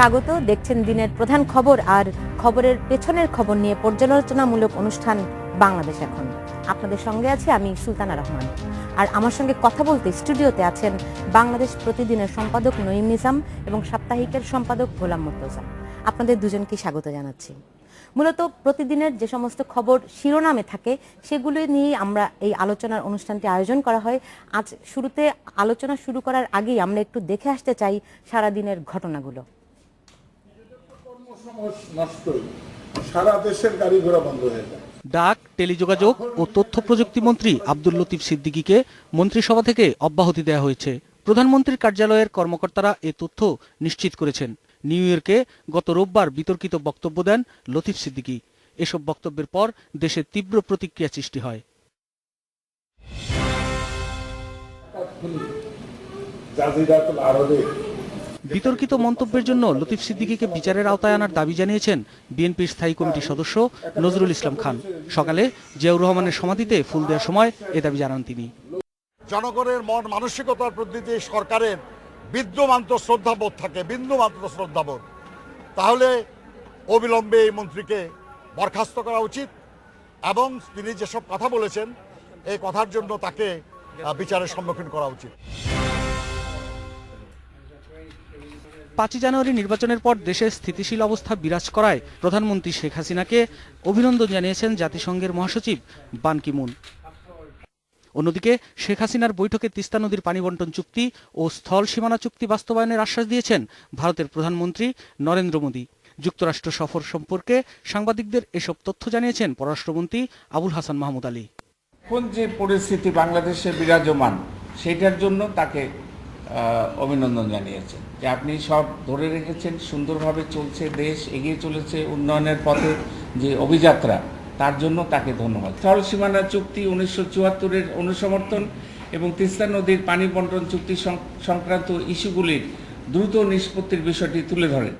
স্বাগত। দেখছেন দিনের প্রধান খবর আর খবরের পেছনের খবর নিয়ে পর্যালোচনামূলক অনুষ্ঠান বাংলাদেশ এখন। আপনাদের সঙ্গে আছি আমি সুলতানা রহমান, আর আমার সঙ্গে কথা বলতে স্টুডিওতে আছেন বাংলাদেশ প্রতিদিনের সম্পাদক নঈম নিজাম এবং সাপ্তাহিকের সম্পাদক গোলাম মুর্তজা। আপনাদের দুজনকে স্বাগত জানাচ্ছি। মূলত প্রতিদিনের যে সমস্ত খবর শিরোনামে থাকে সেগুলি নিয়ে আমরা এই আলোচনার অনুষ্ঠানটি আয়োজন করা হয়। আজ শুরুতে আলোচনা শুরু করার আগেই আমরা একটু দেখে আসতে চাই সারাদিনের ঘটনাগুলো। সারা দেশের গাড়ি ঘোড়া বন্ধ হয়ে যায়। ডাক, টেলিযোগাযোগ ও তথ্য প্রযুক্তি মন্ত্রী আব্দুল লতিফ সিদ্দিকীকে মন্ত্রিসভা থেকে অব্যাহতি দেওয়া হয়েছে। প্রধানমন্ত্রীর কার্যালয়ের কর্মকর্তারা এ তথ্য নিশ্চিত করেছেন। নিউ ইয়র্কে গত রোববার বিতর্কিত বক্তব্য দেন লতিফ সিদ্দিকী। এসব বক্তব্যের পর দেশে তীব্র প্রতিক্রিয়া সৃষ্টি হয়। বিতর্কিত মন্তব্যের জন্য লতিফ সিদ্দিকীকে বিচারের আওতায় আনার দাবি জানিয়েছেন বিএনপির স্থায়ী কমিটির সদস্য নজরুল ইসলাম খান। সকালে জিয়াউর রহমানের সমাধিতে ফুল দেওয়ার সময় এ দাবি জানান তিনি। জনগণের মন মানসিকতার প্রতি যে সরকারের বিন্দুমাত্র শ্রদ্ধাবোধ থাকে, বিন্দুমাত্র শ্রদ্ধাবোধ, তাহলে অবিলম্বে এই মন্ত্রীকে বরখাস্ত করা উচিত এবং তিনি যেসব কথা বলেছেন এই কথার জন্য তাকে বিচারের সম্মুখীন করা উচিত। 5 জানুয়ারি নির্বাচনের পর দেশে স্থিতিশীল অবস্থা বিরাজ করায় প্রধানমন্ত্রী শেখ হাসিনাকে অভিনন্দন জানিয়েছেন জাতিসংঘের মহাসচিব বান কি মুন। অন্যদিকে শেখ হাসিনার বৈঠকে তিস্তা নদীর পানি বন্টন চুক্তি ও স্থল সীমানা চুক্তি বাস্তবায়নের আশ্বাস দিয়েছেন ভারতের প্রধানমন্ত্রী নরেন্দ্র মোদী। যুক্তরাষ্ট্র সফর সম্পর্কে সাংবাদিকদের এসব তথ্য জানিয়েছেন পররাষ্ট্রমন্ত্রী আবুল হাসান মাহমুদ আলী। এখন যে পরিস্থিতি বাংলাদেশে বিরাজমান সেটার জন্য তাকে অভিনন্দন জানিয়েছেন যে আপনি সব ধরে রেখেছেন, সুন্দরভাবে চলছে, দেশ এগিয়ে চলেছে উন্নয়নের পথে যে অভিযাত্রা, তার জন্য তাকে ধন্যবাদ। স্থল সীমানা চুক্তি 1974-এর অনুসমর্থন এবং তিস্তা নদীর পানি বন্টন চুক্তি সংক্রান্ত ইস্যুগুলির দ্রুত নিষ্পত্তির বিষয়টি তুলে ধরেন।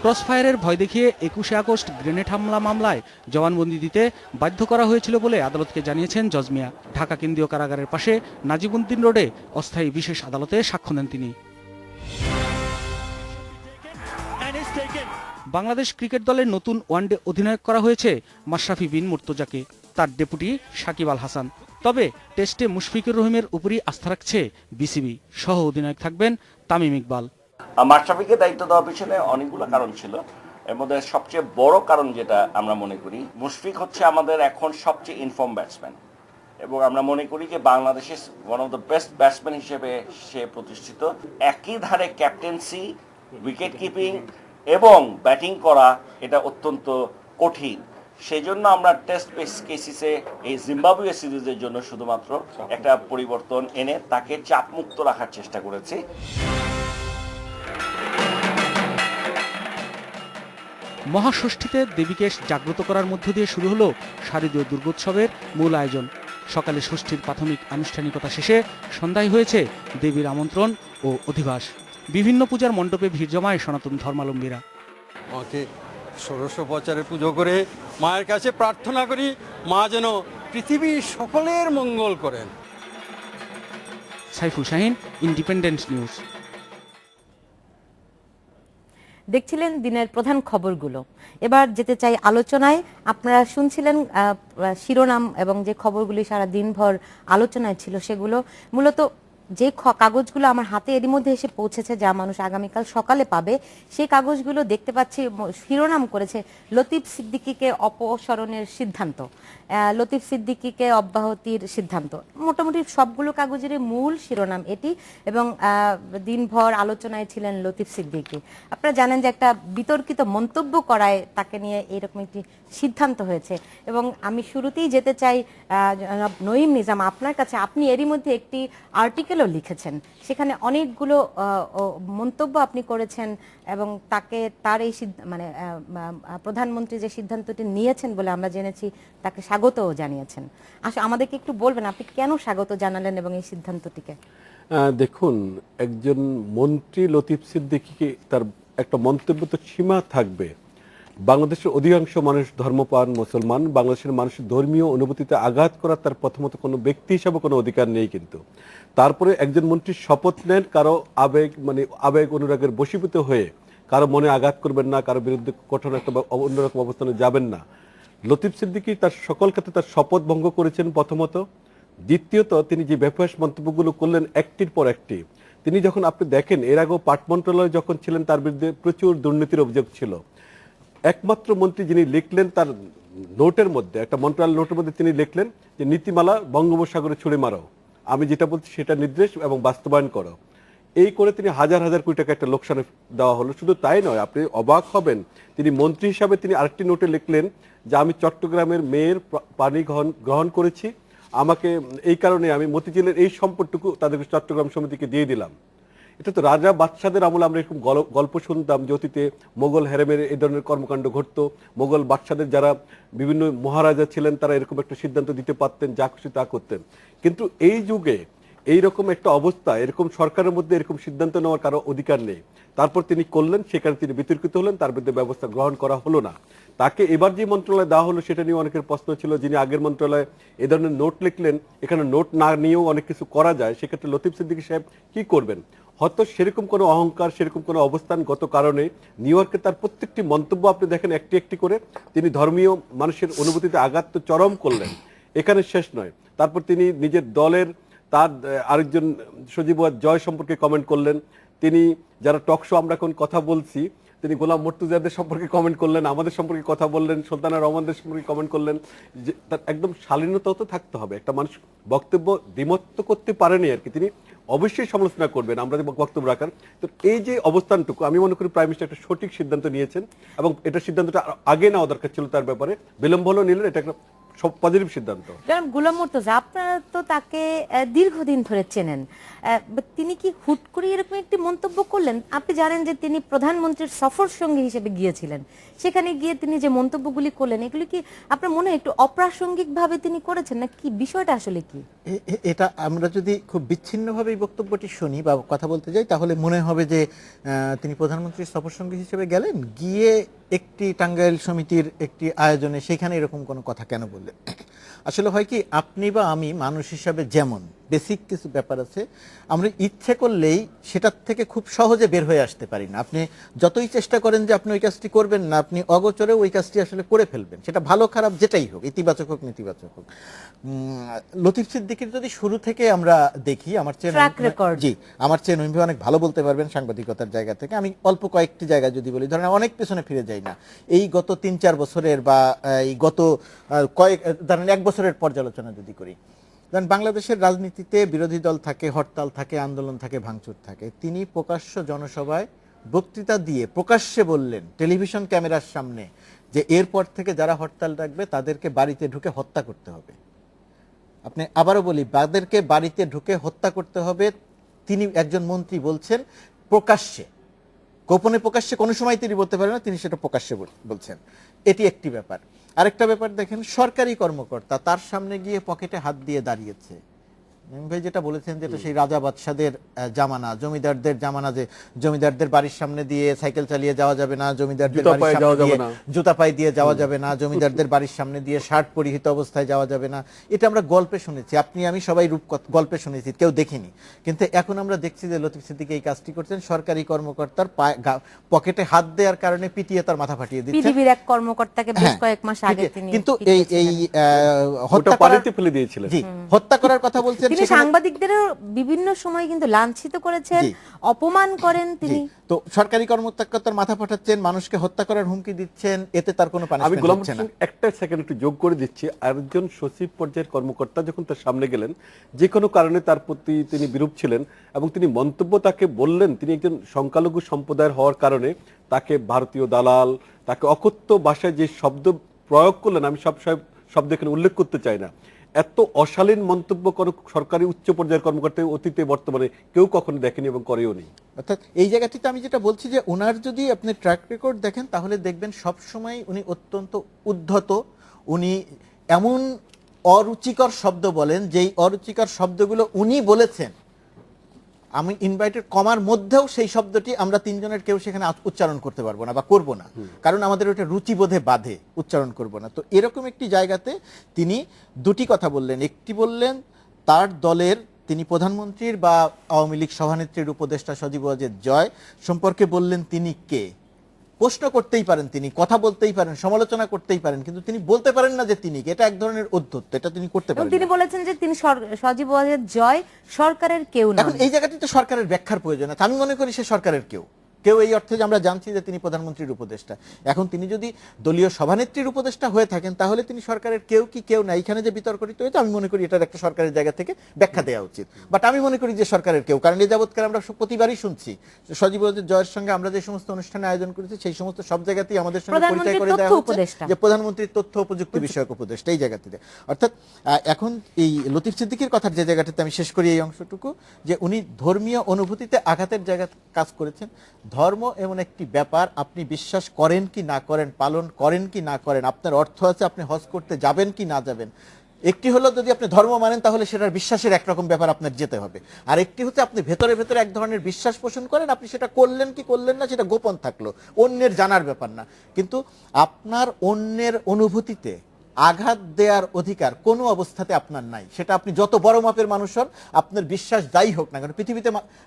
ক্রসফায়ারের ভয় দেখিয়ে 21শে আগস্ট গ্রেনেড হামলা মামলায় জবানবন্দি দিতে বাধ্য করা হয়েছিল বলে আদালতকে জানিয়েছেন জজ মিয়া। ঢাকা কেন্দ্রীয় কারাগারের পাশে নাজিমউদ্দিন রোডে অস্থায়ী বিশেষ আদালতে সাক্ষ্য দেন তিনি। বাংলাদেশ ক্রিকেট দলের নতুন ওয়ানডে অধিনায়ক করা হয়েছে মাশরাফি বিন মুর্তজাকে, তার ডেপুটি সাকিব আল হাসান। তবে টেস্টে মুশফিকুর রহিমের উপরই আস্থা রাখছে বিসিবি। সহ অধিনায়ক থাকবেন তামিম ইকবাল। মাশরাফিকে দায়িত্ব দেওয়ার পিছনে অনেকগুলো কারণ ছিল। এর মধ্যে সবচেয়ে বড় কারণ যেটা আমরা মনে করি, মুশফিক হচ্ছে আমাদের এখন সবচেয়ে ইনফর্ম ব্যাটসম্যান এবং আমরা মনে করি যে বাংলাদেশের one of the best batsman হিসেবে সে প্রতিষ্ঠিত। একই ধারে ক্যাপ্টেন্সি, উইকেট কিপিং এবং ব্যাটিং করা এটা অত্যন্ত কঠিন। সেই জন্য আমরা টেস্ট কেসিসে এই জিম্বাবুয়ে সিরিজের জন্য শুধুমাত্র একটা পরিবর্তন এনে তাকে চাপমুক্ত রাখার চেষ্টা করেছি। মহাষষ্ঠীতে দেবীকে জাগ্রত করার মধ্য দিয়ে শুরু হলো শারদীয় দুর্গোৎসবের মূল আয়োজন। সকালে ষষ্ঠীর প্রাথমিক আনুষ্ঠানিকতা শেষে সন্ধ্যায় হয়েছে দেবীর আমন্ত্রণ ও অধিবাস। বিভিন্ন পূজার মণ্ডপে ভিড় জমায় সনাতন ধর্মাবলম্বীরা। মাকে ষোড়শ প্রচারে পুজো করে মায়ের কাছে প্রার্থনা করি মা যেন পৃথিবীর সকলের মঙ্গল করেন। Saiful Shahin, Independent News. দেখছিলেন দিনের প্রধান খবরগুলো। এবার যেতে চাই আলোচনায়। আপনারা শুনছিলেন শিরোনাম এবং যে খবরগুলি সারা দিনভর আলোচনায় ছিল সেগুলো। মূলত যে কাগজগুলো আমার হাতে এরই মধ্যে এসে পৌঁছেছে, যা মানুষ আগামীকাল সকালে পাবে, সেই কাগজগুলো দেখতে পাচ্ছি শিরোনাম করেছে লতিফ সিদ্দিকীকে অপসারণের সিদ্ধান্ত, লতিফ সিদ্দিকীকে অব্যাহতির সিদ্ধান্ত। মোটামুটি সবগুলো কাগজের মূল শিরোনাম এটি এবং দিনভর আলোচনায় ছিলেন লতিফ সিদ্দিকী। আপনারা জানেন যে একটা বিতর্কিত মন্তব্য করায় তাকে নিয়ে এরকম একটি সিদ্ধান্ত হয়েছে এবং আমি শুরুতেই যেতে চাই নঈম নিজাম আপনার কাছে। আপনি এরই মধ্যে একটি আর্টিকেলও লিখেছেন, সেখানে অনেকগুলো মন্তব্য আপনি করেছেন এবং তাকে তার এই মানে প্রধানমন্ত্রী যে সিদ্ধান্তটি নিয়েছেন বলে আমরা জেনেছি তাকে স্বাগতও জানিয়েছেন। আসলে আমাদেরকে একটু বলবেন আপনি কেন স্বাগত জানালেন এবং এই সিদ্ধান্তটিকে? দেখুন, একজন মন্ত্রী লতিফ সিদ্দিকীকে তার একটা মন্তব্য তো সীমা থাকবে। বাংলাদেশের অধিকাংশ মানুষ ধর্মপ্রাণ মুসলমান, বাংলাদেশের মানুষের ধর্মীয় অনুভূতিতে আঘাত করার তার প্রথমত কোনো ব্যক্তি হিসাবে কোনো অধিকার নেই। কিন্তু তারপরে একজন মন্ত্রী শপথ নেন কারো আবেগ অনুরাগের বশীভূত হয়ে কারো মনে আঘাত করবেন না, কারো বিরুদ্ধে কঠোর একটা অন্যরকম অবস্থানে যাবেন না। লতিফ সিদ্দিকী তার সকল ক্ষেত্রে তার শপথ ভঙ্গ করেছেন প্রথমত। দ্বিতীয়ত তিনি যে বেফাঁস মন্তব্যগুলো করলেন একটির পর একটি, তিনি যখন আপনি দেখেন এর আগেও পাট মন্ত্রণালয়ে যখন ছিলেন তার বিরুদ্ধে প্রচুর দুর্নীতির অভিযোগ ছিল। একমাত্র মন্ত্রী যিনি লিখলেন তার নোটের মধ্যে, একটা মন্ত্রণালয় নোটের মধ্যে তিনি লিখলেন যে নীতিমালা বঙ্গোপসাগরে ছুড়ে মারো, আমি যেটা বলছি সেটা নির্দেশ এবং বাস্তবায়ন করো। এই করে তিনি হাজার হাজার কোটি টাকা একটা লোকসানে দেওয়া হলো। শুধু তাই নয়, আপনি অবাক হবেন, তিনি মন্ত্রী হিসাবে তিনি আরেকটি নোটে লিখলেন যে আমি চট্টগ্রামের মেয়ের পানি গ্রহণ করেছি, আমাকে এই কারণে আমি মতিঝিলের এই সম্পদটুকু তাদেরকে চট্টগ্রাম সমিতিকে দিয়ে দিলাম। এটা তো রাজা বাদশাদের আমলে আমরা এরকম গল্প শুনতাম যে অতীতে মোগল হেরেমের এই ধরনের কর্মকাণ্ড ঘটতো। মোগল বাদশাদের যারা বিভিন্ন মহারাজা ছিলেন তারা এরকম একটা সিদ্ধান্ত দিতে পারতেন, যা খুশি তা করতেন। কিন্তু এই যুগে এইরকম একটা অবস্থা, এরকম সরকারের মধ্যে এরকম সিদ্ধান্ত নেওয়ার কারো অধিকার নেই। তারপর তিনি করলেন, সেখানে তিনি বিতর্কিত হলেন, তার বিরুদ্ধে ব্যবস্থা গ্রহণ করা হলো না। তাকে এবার যে মন্ত্রণালয় দেওয়া হলো সেটা নিয়ে অনেকের প্রশ্ন ছিল। যিনি আগের মন্ত্রণালয়ে এ ধরনের নোট লিখলেন, এখানে নোট না নিয়েও অনেক কিছু করা যায়, সেক্ষেত্রে লতিফ সিদ্দিকী সাহেব কি করবেন? হয়তো সেরকম কোনো অহংকার, সেরকম কোনো অবস্থানগত কারণে নিউ ইয়র্কে তার প্রত্যেকটি মন্তব্য আপনি দেখেন একটি একটি করে তিনি ধর্মীয় মানুষের অনুভূতিতে আঘাত তো চরম করলেন। এখানে শেষ নয়, তারপর তিনি নিজের দলের তার আরেকজন সজীব জয় সম্পর্কে কমেন্ট করলেন। তিনি যারা টকশো আমরা এখন কথা বলছি, তিনি গোলাম মর্তুজাদের সম্পর্কে কমেন্ট করলেন, আমাদের সম্পর্কে কথা বললেন, সুলতানা রহমানদের সম্পর্কে কমেন্ট করলেন। যে তার একদম শালীনতাও তো থাকতে হবে, একটা মানুষ বক্তব্য দ্বিমত করতে পারেনি আর কি, তিনি অবশ্যই সমালোচনা করবেন আমরা যে বক্তব্য রাখার। তো এই যে অবস্থানটুকু আমি মনে করি প্রাইম মিনিস্টার একটা সঠিক সিদ্ধান্ত নিয়েছেন এবং এটা সিদ্ধান্তটা আগে নেওয়া দরকার ছিল, তার ব্যাপারে বিলম্ব হলেও নিলেন, এটা একটা সব পজিটিভ সিদ্ধান্ত। জনাব গোলাম মুর্তজা, আপনারা তো তাকে দীর্ঘদিন ধরে চেনেন, তিনি কি হুট করে এরকম একটি মন্তব্য করলেন? আপনি জানেন যে তিনি প্রধানমন্ত্রীর সফর সঙ্গী হিসেবে গিয়েছিলেন, সেখানে গিয়ে তিনি যে মন্তব্যগুলি করলেন এগুলি কি আপনার মনে হয় একটু অপ্রাসঙ্গিক ভাবে তিনি করেছেন, না কি বিষয়টা আসলে কি? এটা আমরা যদি খুব বিচ্ছিন্নভাবে এই বক্তব্যটি শুনি বা কথা বলতে যাই তাহলে মনে হবে যে তিনি প্রধানমন্ত্রীর সফরসঙ্গী হিসেবে গেলেন, গিয়ে একটি টাঙ্গাইল সমিতির একটি আয়োজনে সেখানে এরকম কোনো কথা কেন বললেন। আসলে হয় কি, আপনি বা আমি মানুষ হিসাবে যেমন বেসিক কিছু ব্যাপার আছে, আমরা ইচ্ছে করলেই সেটার থেকে খুব সহজে বের হয়ে আসতে পারি না। আপনি যতই চেষ্টা করেন যে আপনি ওই কাজটি করবেন না, আপনি অগোচরে ওই কাজটি আসলে করে ফেলবেন, সেটা ভালো খারাপ যেটাই হোক, ইতিবাচক হোক নেতিবাচক হোক। লতিফ সিদ্দিকীর যদি শুরু থেকে আমরা দেখি, আমার চেয়ে নইম ভাই অনেক ভালো বলতে পারবেন সাংবাদিকতার জায়গা থেকে। আমি অল্প কয়েকটি জায়গা যদি বলি, ধরেন অনেক পেছনে ফিরে যাই না, এই গত ৩-৪ বছরের বা এই গত ধরেন 1 বছরের পর্যালোচনা যদি করি, কারণ বাংলাদেশের রাজনীতিতে বিরোধী দল থাকে, হরতাল থাকে, আন্দোলন থাকে, ভাঙচুর থাকে। তিনি প্রকাশ্য জনসভায় বক্তৃতা দিয়ে প্রকাশ্যে বললেন টেলিভিশন ক্যামেরার সামনে যে এরপর থেকে যারা হরতাল ডাকবে তাদেরকে বাড়িতে ঢুকে হত্যা করতে হবে। আপনি আবারও বলি, তাদেরকে বাড়িতে ঢুকে হত্যা করতে হবে, তিনি একজন মন্ত্রী বলছেন প্রকাশ্যে। গোপনে প্রকাশ্যে কোনো সময় তিনি বলতে পারেন না, তিনি সেটা প্রকাশ্যে বলছেন। এটি একটি ব্যাপার। আরেকটা ব্যাপার দেখেন, সরকারি কর্মকর্তা তার সামনে গিয়ে পকেটে হাত দিয়ে দাঁড়িয়েছে। ভাই যেটা বলেছেন যেটা সেই রাজা বাদশাদের জামানা, জমিদারদের জামানা, যে জমিদারদের বাড়ির সামনে দিয়ে সাইকেল চালিয়ে যাওয়া যাবে না, জমিদারদের বাড়ির সামনে দিয়ে জুতা পায়ে দিয়ে যাওয়া যাবে না, জমিদারদের বাড়ির সামনে দিয়ে শার্ট পরিহিত অবস্থায় যাওয়া যাবে না। এটা আমরা গল্পে শুনেছি, আপনি আমি সবাই গল্পে শুনেছি, কেউ দেখিনি। কিন্তু এখন আমরা দেখছি যে লতিফ সিদ্দিকী এই কাজটি করছেন, সরকারি কর্মকর্তার পকেটে হাত দেওয়ার কারণে পিটিয়ে তার মাথা ফাটিয়ে দিচ্ছেন। পিডিবির এক কর্মকর্তাকে বেশ কয়েক মাস আগে তিনি কিন্তু এই হত্যা করার কথা বলছেন, তিনি সাংবাদিকদেরও বিভিন্ন সময় কিন্তু লাঞ্ছিত করেছেন, অপমান করেন তিনি। তো সরকারি কর্মকর্তার মাথা ফাটাচ্ছেন, মানুষকে হত্যা করার হুমকি দিচ্ছেন, এতে তার কোনো পানিশমেন্ট হচ্ছে না। একটা সেকেন্ড একটু যোগ করে দিচ্ছি, আরেকজন সচিব পর্যায়ের কর্মকর্তা যখন তার সামনে গেলেন, যে কোনো কারণে তার প্রতি তিনি বিরূপ ছিলেন এবং তিনি মন্তব্য তাকে বললেন, তিনি একজন সংখ্যালঘু সম্প্রদায়ের হওয়ার কারণে তাকে ভারতীয় দালাল, তাকে অকথ্য ভাষায় যে শব্দ প্রয়োগ করলেন, আমি সব শব্দ এখানে উল্লেখ করতে চাই না। এত অশালীন মন্তব্য কোনো সরকারি উচ্চ পর্যায়ের কর্মকর্তা অতীতে বর্তমানে কেউ কখনো দেখেনি এবং করেও নি। অর্থাৎ এই জায়গাটিতে আমি যেটা বলছি যে ওনার যদি আপনি ট্র্যাক রেকর্ড দেখেন তাহলে দেখবেন সবসময় উনি অত্যন্ত উদ্ধত, উনি এমন অরুচিকর শব্দ বলেন যেই অরুচিকর শব্দগুলো উনি বলেছেন আমি ইনভাইটেড কমার মধ্যেও সেই শব্দটি আমরা তিনজনের কেউ সেখানে উচ্চারণ করতে পারবো না বা করব না, কারণ আমাদের ওটা রুচিবোধে বাধে, উচ্চারণ করব না। তো এরকম একটি জায়গাতে তিনি দুটি কথা বললেন। একটি বললেন তার দলের, তিনি প্রধানমন্ত্রীর বা আওয়ামী লীগ সভানেত্রীর উপদেষ্টা সজীব ওয়াজেদ জয় সম্পর্কে বললেন তিনি কে। প্রশ্ন করতেই পারেন, তিনি কথা বলতেই পারেন, সমালোচনা করতেই পারেন, কিন্তু তিনি বলতে পারেন না যে তিনি কে। এটা এক ধরনের অধ্যত্ব, এটা তিনি করতে এবং পারেন তিনি না। বলেছেন যে তিনি সজীব ওয়াজেদ জয় সরকারের কেউ না। এখন এই জায়গাটিতে সরকারের ব্যাখ্যার প্রয়োজন আছে। আমি মনে করি সে সরকারের কেউ এই অর্থে যে আমরা জানছি যে তিনি প্রধানমন্ত্রীর উপদেষ্টা। এখন তিনি যদি দলীয় সভানেত্রীর উপদেষ্টা হয়ে থাকেন তাহলে তিনি সরকারের কেউ কি কেউ না, এখানে যে বিতর্কিত হয়েছে আমি মনে করি এটার একটা সরকারের জায়গা থেকে ব্যাখ্যা দেওয়া উচিত। বাট আমি মনে করি যে সরকারের কেউ, কারণ এই যাবৎকাল আমরা প্রতিবারই শুনছি সজীব ওয়াজেদ জয়ের সঙ্গে আমরা যে সমস্ত অনুষ্ঠানে আয়োজন করেছি সেই সমস্ত সব জায়গাতেই আমাদের সঙ্গে পরিচয় করে দেওয়া হচ্ছে যে প্রধানমন্ত্রীর তথ্য ও প্রযুক্তি বিষয়ক উপদেষ্টা। এই জায়গাটিতে অর্থাৎ এখন এই লতিফ সিদ্দিকীর কথার যে জায়গাটিতে আমি শেষ করি এই অংশটুকু, যে উনি ধর্মীয় অনুভূতিতে আঘাতের জায়গা কাজ করেছেন। ধর্ম এমন একটি ব্যাপার, আপনি বিশ্বাস করেন কি না করেন, পালন করেন কি না করেন, আপনার অর্থ আছে আপনি হজ করতে যাবেন কি না যাবেন। একটি হলো যদি আপনি ধর্ম মানেন তাহলে সেটার বিশ্বাসের একরকম ব্যাপার আপনার যেতে হবে, আর একটি হচ্ছে আপনি ভেতরে ভেতরে এক ধরনের বিশ্বাস পোষণ করেন, আপনি সেটা করলেন কি করলেন না সেটা গোপন থাকলো, অন্যের জানার ব্যাপার না। কিন্তু আপনার অন্যের অনুভূতিতে আঘাত দেওয়ার অধিকার কোনো অবস্থাতে আপনার নাই, সেটা আপনি যত বড় মাপের মানুষ হন, আপনার বিশ্বাস যাই হোক না কেন।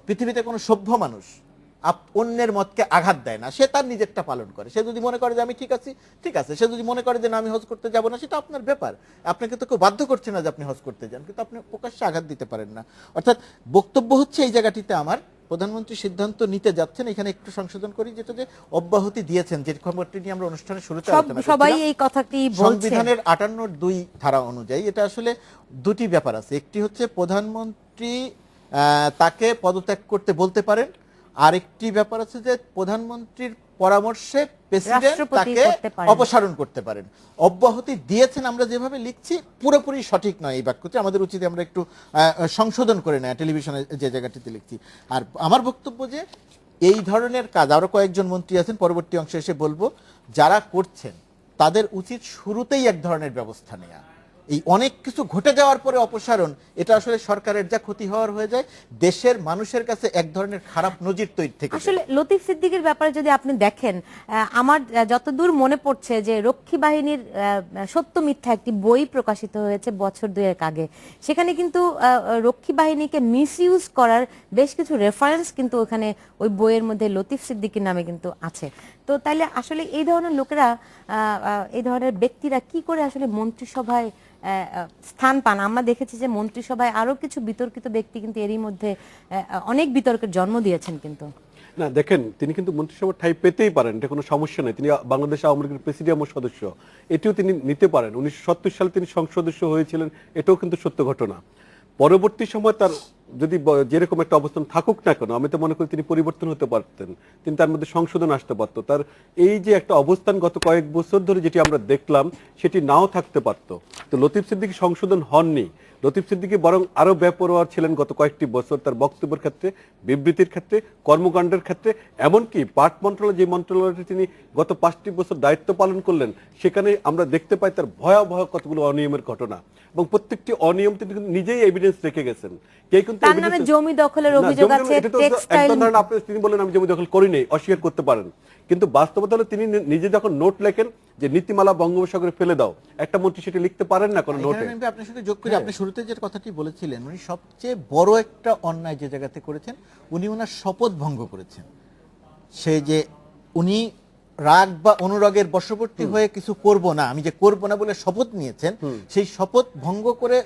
পৃথিবীতে কোনো সভ্য মানুষ অন্যের মতকে আঘাত দেয় না, সে তার নিজেরটা পালন করে। সে যদি মনে করে যে আমি ঠিক আছি, ঠিক আছে। সে যদি মনে করে যে না আমি হজ করতে যাব না, সেটা আপনার ব্যাপার। আপনাকে তো কেউ বাধ্য করছে না যে আপনি হজ করতে যান, কিন্তু আপনি প্রকাশ্যে আঘাত দিতে পারেন না। অর্থাৎ বক্তব্য হচ্ছে এই জায়গাটিতে আমার প্রধানমন্ত্রী সিদ্ধান্ত নিতে যাচ্ছেন, এখানে একটু সংশোধন করি, যেটা যে অব্যাহতি দিয়েছেন, যে খবরটি নিয়ে আমরা অনুষ্ঠানের শুরুতে আলোচনা করেছিলাম, সবাই এই কথাটি বলছে। সংবিধানের 58(2) ধারা অনুযায়ী এটা আসলে দুটি ব্যাপার আছে। একটি হচ্ছে প্রধানমন্ত্রী তাকে পদত্যাগ করতে বলতে পারেন, আরেকটি ব্যাপার আছে যে প্রধানমন্ত্রীর পরামর্শে প্রেসিডেন্ট তাকে অপসারণ করতে পারেন। অব্যাহতি দিয়েছেন আমরা যেভাবে লিখছি পুরোপুরি সঠিক নয় এই বাক্যটি, আমাদের উচিত আমরা একটু সংশোধন করে নেয় টেলিভিশনে যে জায়গাটিতে লিখছি। আর আমার বক্তব্য যে এই ধরনের কাজ আরো কয়েকজন মন্ত্রী আছেন, পরবর্তী অংশে এসে বলবো, যারা করছেন তাদের উচিত শুরুতেই এক ধরনের ব্যবস্থা নেওয়া। এই অনেক কিছু ঘটে যাওয়ার পরে অপসারণ, এটা আসলে সরকারের যা ক্ষতি হওয়ার হয়ে যায়, দেশের মানুষের কাছে এক ধরনের খারাপ নজির তৈরি থেকে। আসলে লতিফ সিদ্দিকীর ব্যাপারে যদি আপনি দেখেন, আমার যতদূর মনে পড়ছে যে রক্ষী বাহিনীর সত্য মিথ্যা একটি বই প্রকাশিত হয়েছে বছর দুয়েক আগে, সেখানে কিন্তু রক্ষী বাহিনীকে মিসইউজ করার বেশ কিছু রেফারেন্স কিন্তু ওখানে ওই বইয়ের মধ্যে লতিফ সিদ্দিকীর নামে কিন্তু আছে। তো তাইলে আসলে এই ধরনের লোকেরা, এই ধরনের ব্যক্তিরা কি করে আসলে মন্ত্রিসভায় স্থান পান? আমরা দেখেছি যে মন্ত্রিসভায় আরো কিছু বিতর্কিত ব্যক্তি কিন্তু এরই মধ্যে অনেক বিতর্কের জন্ম দিয়েছেন। কিন্তু না দেখেন, তিনি কিন্তু মন্ত্রিসভার ঠাঁই পেতেই পারেন, এটা কোনো সমস্যা নেই। তিনি বাংলাদেশ আওয়ামী লীগের প্রেসিডিয়ামের সদস্য, এটিও তিনি নিতে পারেন। 1970 সালে তিনি সংসদ সদস্য হয়েছিলেন, এটাও কিন্তু সত্য ঘটনা। পরবর্তী সময় তার যদি যেরকম একটা অবস্থান থাকুক না কেন, আমি তো মনে করি তিনি পরিবর্তন হতে পারতেন, তিনি তার মধ্যে সংশোধন আসতে পারতো। তার এই যে একটা অবস্থান গত কয়েক বছর ধরে যেটি আমরা দেখলাম, সেটি নাও থাকতে পারতো। তো লতিফ সিদ্দিকী সংশোধন হননি, লতিফ সিদ্দিকী বরং আরো বেপরোয়া ছিলেন গত কয়েকটি বছর, তার বক্তব্যের ক্ষেত্রে, বিবৃতির ক্ষেত্রে, কর্মকাণ্ডের ক্ষেত্রে। এমনকি পাট মন্ত্রণালয়, যে মন্ত্রণালয়টি তিনি গত 5টি বছর দায়িত্ব পালন করলেন, সেখানে আমরা দেখতে পাই তার ভয়াবহ কতগুলো অনিয়মের ঘটনা, এবং প্রত্যেকটি অনিয়ম তিনি কিন্তু নিজেই এভিডেন্স রেখে গেছেন। কে কিন্তু তার নামে জমি দখলের অভিযোগ আছে, টেক্সটাইল। আপনি তিনি বলেন আমি জমি দখল করিনি, অস্বীকার করতে পারেন, কিন্তু বাস্তবতা হলো তিনি নিজে যখন নোট লেখেন যে নীতিমালা বঙ্গোপসাগরে ফেলে দাও, একটা মন্ত্রী সেটি লিখতে পারেন না কোনো নোটে। আমি আপনার সাথে যোগ করি, আপনি শুরুতে যে কথাটি বলেছিলেন, উনি সবচেয়ে বড় একটা অন্যায় যে জায়গাতে করেছেন, উনি ওনার শপথ ভঙ্গ করেছেন। সে যে উনি রাগ বা অনুরাগের বশবর্তী হয়ে কিছু করব না, আমি যে করব না বলে শপথ নিয়েছেন, সেই শপথ ভঙ্গ করে